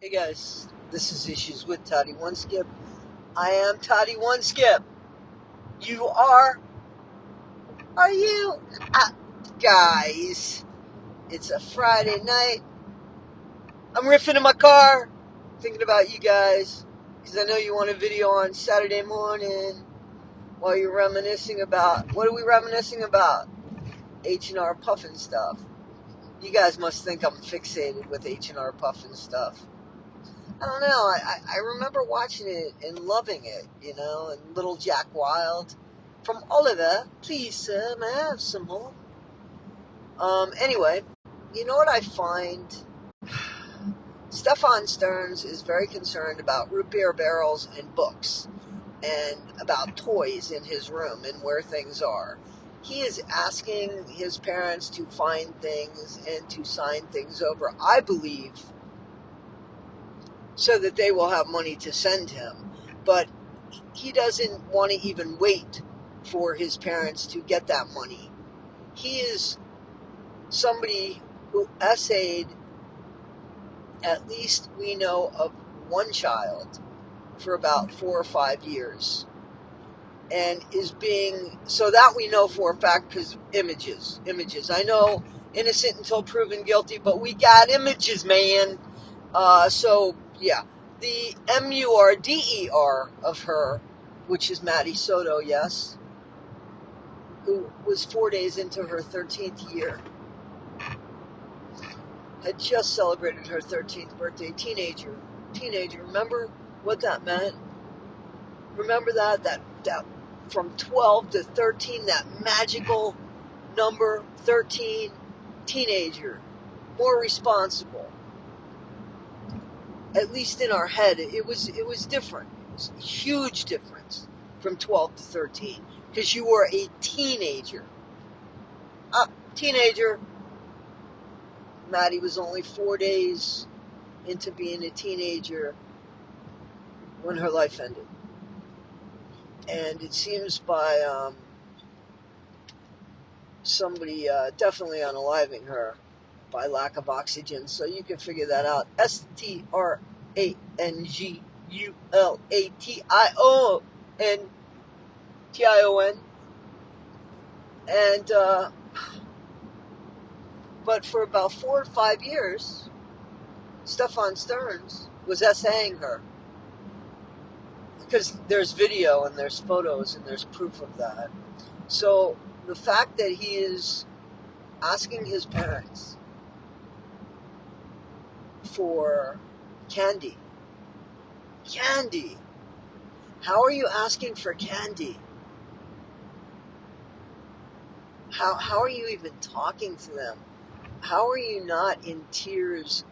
Hey guys, this is Issues with Toddy One Skip. I am Toddy One Skip. You are you? Guys, it's a Friday night. I'm riffing in my car, thinking about you guys, because I know you want a video on Saturday morning while you're reminiscing about, what are we reminiscing about? H&R Puffin stuff. You guys must think I'm fixated with H&R Puffin stuff. I don't know. I remember watching it and loving it, and Little Jack Wild. From Oliver, please, sir, may I have some more? Anyway, you know what I find? Stefan Stearns is very concerned about root beer barrels and books and about toys in his room and where things are. He is asking his parents to find things and to sign things over, I believe, so that they will have money to send him. But he doesn't want to even wait for his parents to get that money. He is somebody who essayed, at least we know of one child, for about 4 or 5 years. And is being, so that we know for a fact, because images. I know innocent until proven guilty, but we got images, man. So, yeah. The MURDER of her, which is Maddie Soto, yes, who was 4 days into her 13th year, had just celebrated her 13th birthday. Teenager. Remember what that meant? Remember that from 12 to 13, that magical number 13, teenager, more responsible. At least in our head, it was different. It was a huge difference from 12 to 13 because you were a teenager. Teenager. Maddie was only 4 days into being a teenager when her life ended. And it seems by somebody definitely unaliving her by lack of oxygen. So you can figure that out. STRANGULATION. And but for about 4 or 5 years, Stefan Stearns was essaying her. Because there's video and there's photos and there's proof of that. So the fact that he is asking his parents for candy. How are you asking for candy? How are you even talking to them? How are you not in tears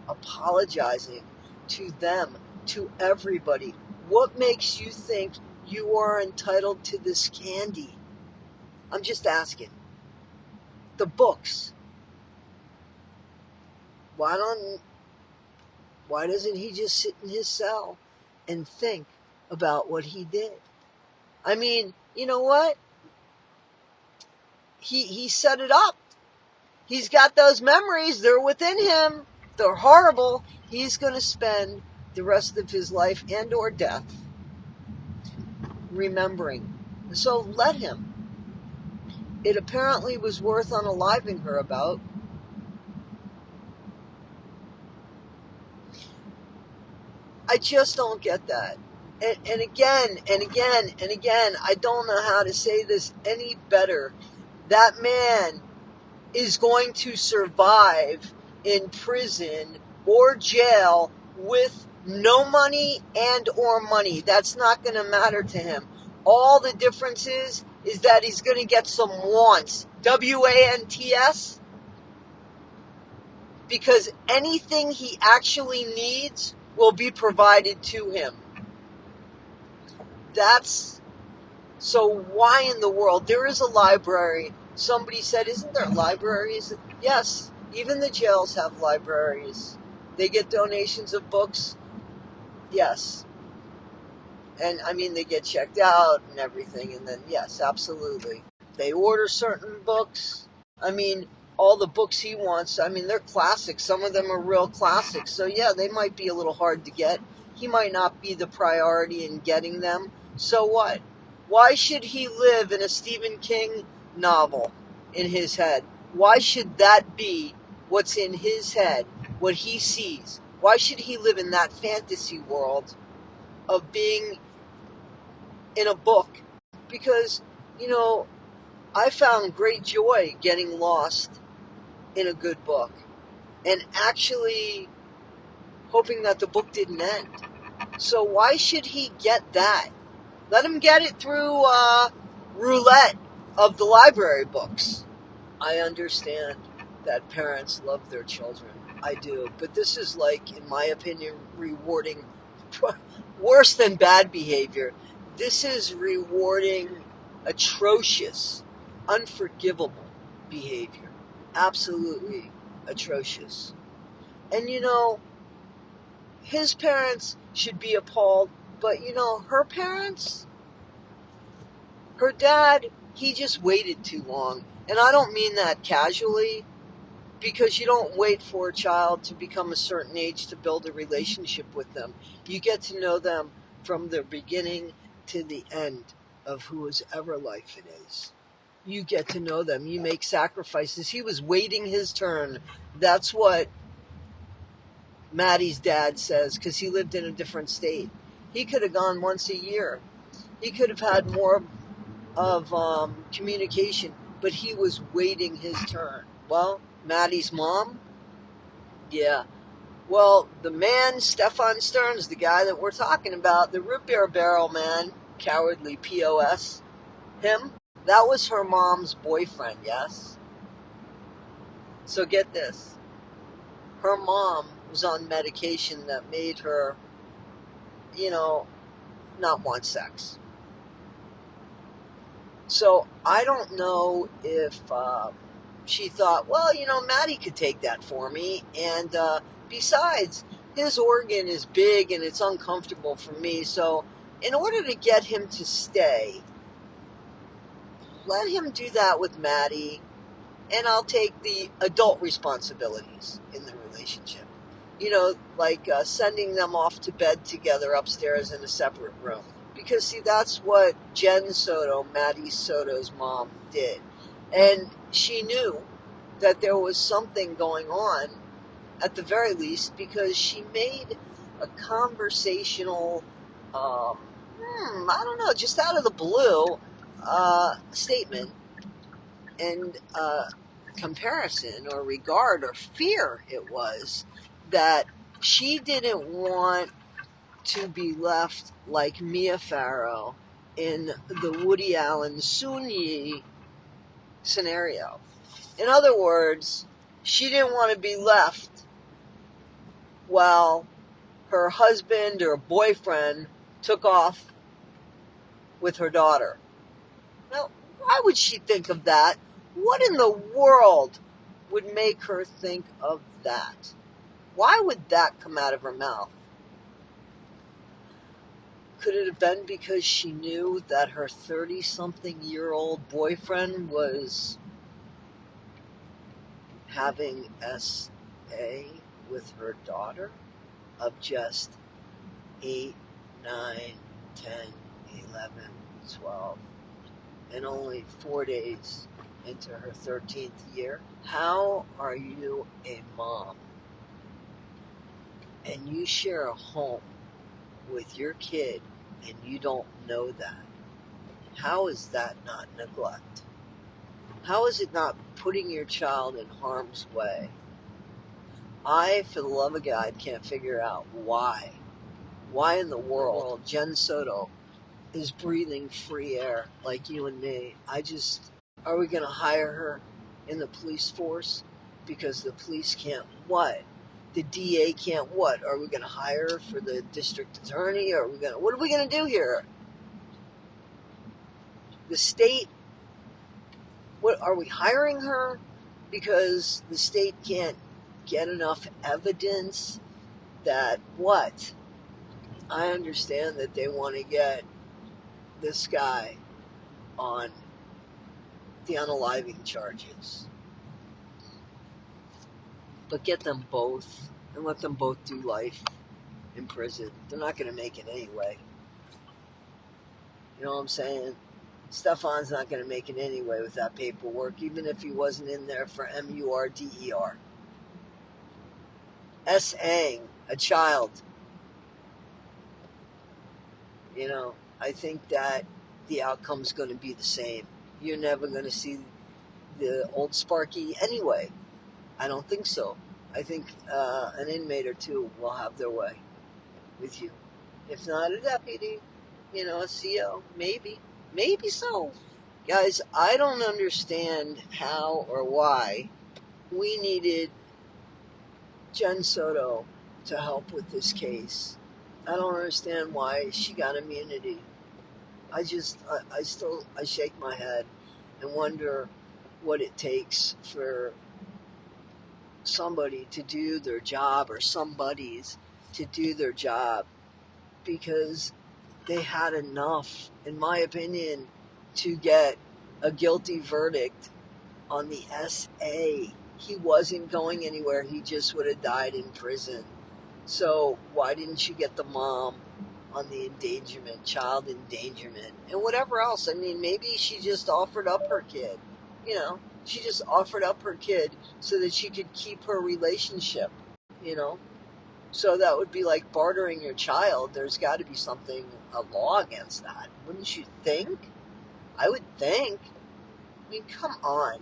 apologizing to them, to everybody? What makes you think you are entitled to this candy? I'm just asking. The books. Why doesn't he just sit in his cell and think about what he did? I mean, you know what? He set it up. He's got those memories. They're within him. They're horrible. He's going to spend the rest of his life and or death remembering. So let him. It apparently was worth unaliving her about. I just don't get that. And again, I don't know how to say this any better. That man is going to survive in prison or jail with no money and or money. That's not going to matter to him. All the difference is that he's going to get some wants. WANTS. Because anything he actually needs will be provided to him. So why in the world? There is a library. Somebody said, isn't there libraries? Yes, even the jails have libraries. They get donations of books. Yes. And I mean, they get checked out and everything. And then, yes, absolutely. They order certain books. I mean, all the books he wants, I mean, they're classics. Some of them are real classics. So, yeah, they might be a little hard to get. He might not be the priority in getting them. So what? Why should he live in a Stephen King novel in his head? Why should that be what's in his head, what he sees? Why should he live in that fantasy world of being in a book? Because, you know, I found great joy getting lost in a good book and actually hoping that the book didn't end. So why should he get that? Let him get it through roulette of the library books. I understand that parents love their children. I do. But this is like, in my opinion, rewarding worse than bad behavior. This is rewarding atrocious, unforgivable behavior. Absolutely atrocious. And you know, his parents should be appalled, but you know, her parents, her dad, he just waited too long. And I don't mean that casually, because you don't wait for a child to become a certain age to build a relationship with them. You get to know them from the beginning to the end of whose ever life it is. You get to know them. You make sacrifices. He was waiting his turn. That's what Maddie's dad says, because he lived in a different state. He could have gone once a year. He could have had more of communication, but he was waiting his turn. Well, Maddie's mom, yeah. Well, the man, Stefan Stearns, the guy that we're talking about, the root beer barrel man, cowardly POS, him, that was her mom's boyfriend, yes? So get this. Her mom was on medication that made her, you know, not want sex. So I don't know if she thought, well, you know, Maddie could take that for me. And besides, his organ is big and it's uncomfortable for me. So in order to get him to stay, let him do that with Maddie, and I'll take the adult responsibilities in the relationship. You know, like sending them off to bed together upstairs in a separate room. Because, see, that's what Jen Soto, Maddie Soto's mom, did. And she knew that there was something going on, at the very least, because she made a conversational, I don't know, just out of the blue, statement and comparison or regard or fear it was that she didn't want to be left like Mia Farrow in the Woody Allen Soon-Yi scenario. In other words, she didn't want to be left while her husband or boyfriend took off with her daughter. Now, why would she think of that? What in the world would make her think of that? Why would that come out of her mouth? Could it have been because she knew that her 30-something-year-old boyfriend was having SA with her daughter of just 8, 9, 10, 11, 12, and only 4 days into her 13th year? How are you a mom and you share a home with your kid and you don't know that? How is that not neglect? How is it not putting your child in harm's way? I, for the love of God, can't figure out why. Why in the world Jen Soto is breathing free air like you and me. Are we going to hire her in the police force? Because the police can't what? The DA can't what? Are we going to hire her for the district attorney? What are we going to do here? The state, what are we hiring her? Because the state can't get enough evidence that what? I understand that they want to get this guy on the unaliving charges. But get them both and let them both do life in prison. They're not going to make it anyway. You know what I'm saying? Stefan's not going to make it anyway with that paperwork, even if he wasn't in there for MURDER. S.A.ing a child. You know, I think that the outcome's going to be the same. You're never going to see the old Sparky anyway. I don't think so. I think an inmate or two will have their way with you. If not a deputy, you know, a CO, maybe. Maybe so. Guys, I don't understand how or why we needed Jen Soto to help with this case. I don't understand why she got immunity. I shake my head and wonder what it takes for somebody to do their job, or somebody's to do their job, because they had enough, in my opinion, to get a guilty verdict on the SA. He wasn't going anywhere. He just would have died in prison. So why didn't you get the mom on the endangerment, child endangerment, and whatever else? I mean, maybe she just offered up her kid. You know, she just offered up her kid so that she could keep her relationship, you know? So that would be like bartering your child. There's got to be something, a law against that. Wouldn't you think? I would think. I mean, come on.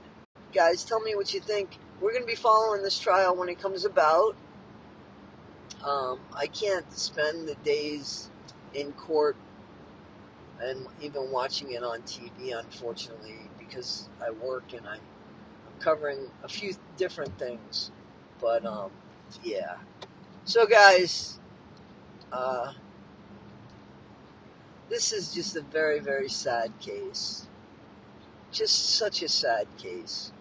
Guys, tell me what you think. We're going to be following this trial when it comes about. I can't spend the days in court and even watching it on TV, unfortunately, because I work and I'm covering a few different things. But, yeah. So, guys, this is just a very, very sad case. Just such a sad case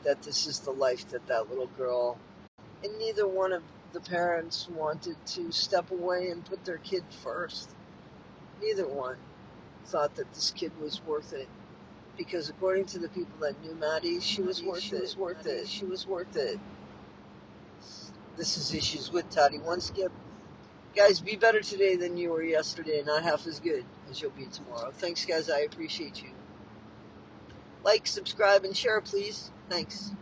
that this is the life that little girl, and neither one of the parents wanted to step away and put their kid first. Neither one thought that this kid was worth it, because according to the people that knew Maddie, she was worth it. She was worth it. This is Issues with Toddy One Skip. Guys, be better today than you were yesterday, not half as good as you'll be tomorrow. Thanks, guys. I appreciate you. Like, subscribe, and share, please. Thanks.